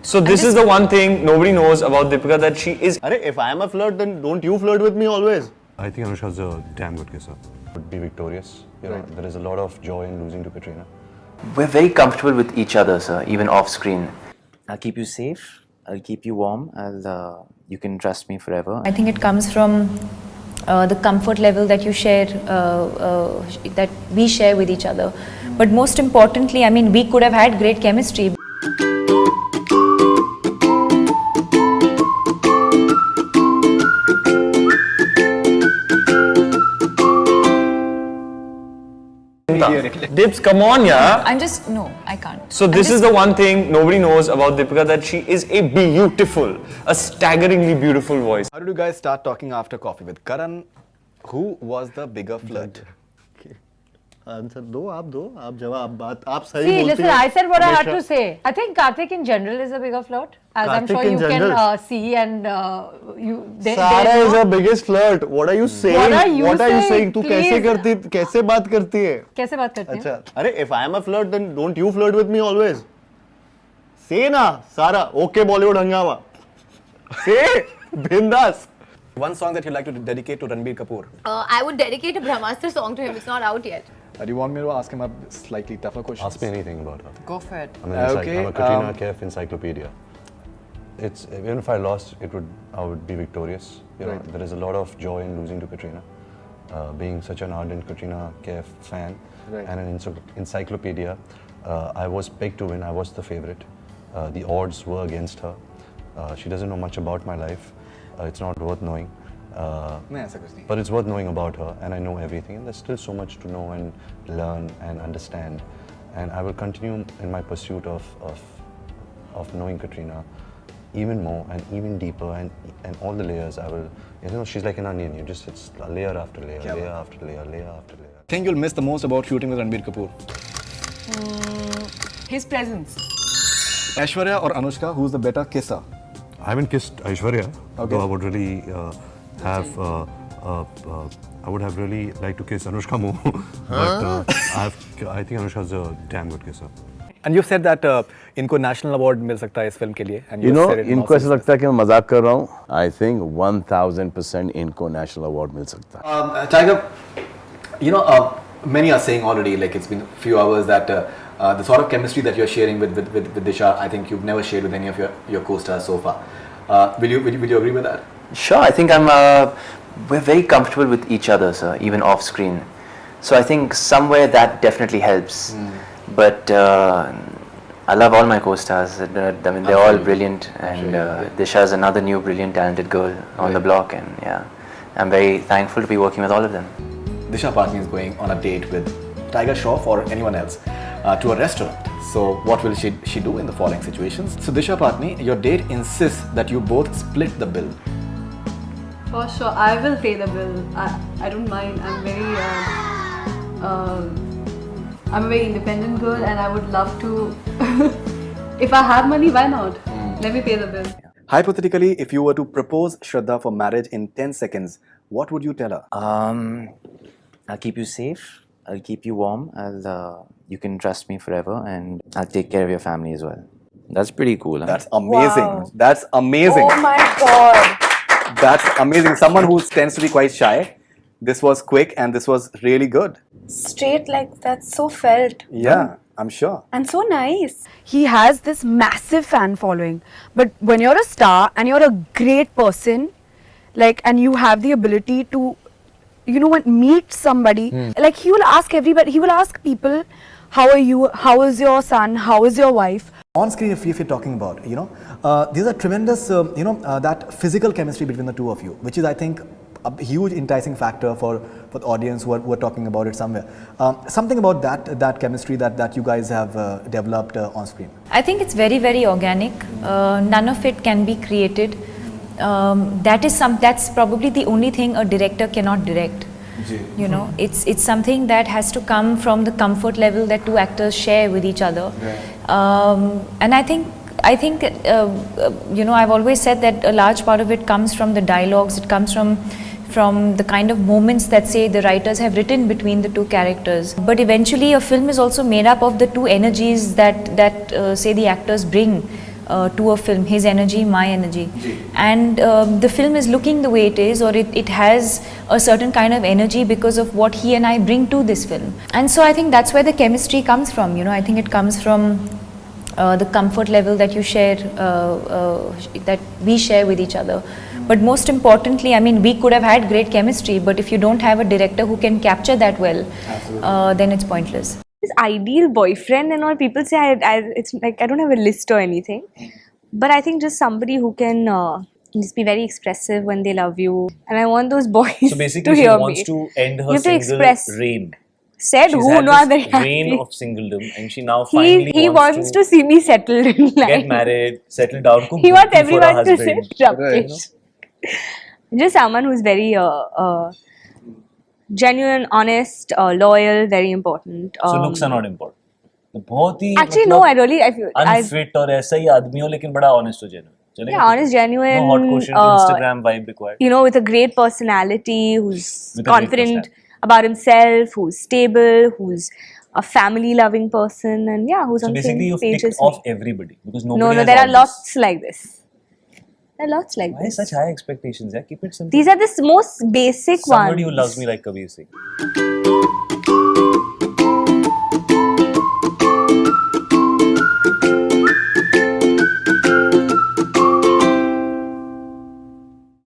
So this is the one thing nobody knows about Deepika, that she is. If I am a flirt, then don't you flirt with me always? I think Anushka's a damn good kisser. Would be victorious. You know, there is a lot of joy in losing to Katrina. We're very comfortable with each other, sir, even off screen. I'll keep you safe. I'll keep you warm. You can trust me forever. I think it comes from the comfort level that you share, that we share with each other. But most importantly, I mean, we could have had great chemistry. Dips, come on, yeah. No, I can't. So this is the one thing nobody knows about Deepika, that she is a staggeringly beautiful voice. How did you guys start talking after coffee with Karan? Who was the bigger flirt? Answer दो आप जवाब बात आप सही See, बोलती listen, हो I said what I had हमेशा। to say. I think Karthik in general is a bigger flirt, as I'm Karthik sure in you can general? see, and they Sara is know. her biggest flirt. What are you saying? What are you saying? saying? तू Please. कैसे बात करती है? कैसे बात करती है? अच्छा, if I am a flirt, then don't you flirt with me always? Say na, Sara. Okay, Bollywood hangama. Say, bindas. One song that you'd like to dedicate to Ranbir Kapoor. I would dedicate a Brahmastra song to him. It's not out yet. Do you want me to ask him a slightly tougher question? Ask me anything about her. Go for it. I'm Okay, I'm a Katrina Kaif encyclopedia. It's even if I lost, I would be victorious. You know, there is a lot of joy in losing to Katrina. Being such an ardent Katrina Kaif fan and an encyclopedia, I was pegged to win. I was the favorite. The odds were against her. She doesn't know much about my life. It's not worth knowing. But it's worth knowing about her, and I know everything, and there's still so much to know and learn and understand, and I will continue in my pursuit of knowing Katrina even more and even deeper, and all the layers. I will, you know, she's like an onion. It's layer after layer, layer after layer, layer after layer. Think you'll miss the most about shooting with Ranbir Kapoor? His presence. Aishwarya or Anushka, who's the better kisser? I haven't kissed Aishwarya, though I would really I would have really liked to kiss Anushka more, but I think Anushka's a damn good kisser. And you've said that इनको national award मिल सकता है इस film के लिए. And You know, said it in इनको ऐसा Austin. लगता है कि मैं मजाक कर रहा हूँ. I think 1000% इनको national award मिल सकता है. Tiger, you know, many are saying already, like it's been a few hours, that the sort of chemistry that you're sharing with Disha, I think you've never shared with any of your co-stars so far. Will you agree with that? Sure, I think we're very comfortable with each other, sir, even off screen. So I think somewhere that definitely helps. But I love all my co-stars. I mean, they're all brilliant, and Disha is another new brilliant, talented girl on the block, and yeah, I'm very thankful to be working with all of them. Disha Patni is going on a date with Tiger Shroff or anyone else to a restaurant. So what will she do in the following situations? So Disha Patni, your date insists that you both split the bill. For sure, I will pay the bill. I don't mind. I'm a very independent girl, and I would love to. If I have money, why not? Let me pay the bill. Hypothetically, if you were to propose Shraddha for marriage in 10 seconds, what would you tell her? I'll keep you safe. I'll keep you warm. You can trust me forever, and I'll take care of your family as well. That's pretty cool. Huh? That's amazing. Wow. That's amazing. Oh my God. That's amazing. Someone who tends to be quite shy. This was quick and this was really good. Straight like that, so felt. Yeah, I'm sure. And so nice. He has this massive fan following, but when you're a star and you're a great person, like, and you have the ability to, you know, meet somebody, like he will ask everybody, he will ask people, how are you, how is your son, how is your wife? On screen, if you're talking about, you know, there's a tremendous, that physical chemistry between the two of you, which is, I think, a huge enticing factor for the audience who are talking about it somewhere. Something about that chemistry that you guys have developed on screen. I think it's very, very organic. None of it can be created. That's probably the only thing a director cannot direct. You know, it's something that has to come from the comfort level that two actors share with each other. And I think you know, I've always said that a large part of it comes from the dialogues. It comes from the kind of moments that, say, the writers have written between the two characters. But eventually a film is also made up of the two energies that say the actors bring to a film, his energy, my energy, and the film is looking the way it is, or it has a certain kind of energy because of what he and I bring to this film. And so I think that's where the chemistry comes from. I think it comes from the comfort level that you share, that we share with each other. But most importantly, I mean, we could have had great chemistry, but if you don't have a director who can capture that well, then it's pointless. This ideal boyfriend and all, people say it's like I don't have a list or anything, but I think just somebody who can just be very expressive when they love you, and I want those boys So basically, to she hear wants me. to end her You have to single express. reign. Said She's who? had No, I'm this very reign happy. of singledom, and she now finally He wants to see me settled in life. get married, settle down. He wants cook for her everyone to say husband. rubbish. Just someone who's very genuine, honest, loyal, very important. So looks are not important. बहुत ही Actually, no, I feel unfit और ऐसा ही आदमी हो लेकिन बड़ा honest हो genuine. yeah, honest, genuine. No hot quotient Instagram vibe required. With a great personality, who's With a great confident about himself, who's stable, who's a family-loving person, and yeah, who's So on the basically, same you've page ticked as me. off everybody because nobody. No, has there all are this. lots like this. There are lots like Why this. such high expectations? Yeah, keep it simple. These are the most basic Somebody ones. who loves me like Kabir Singh.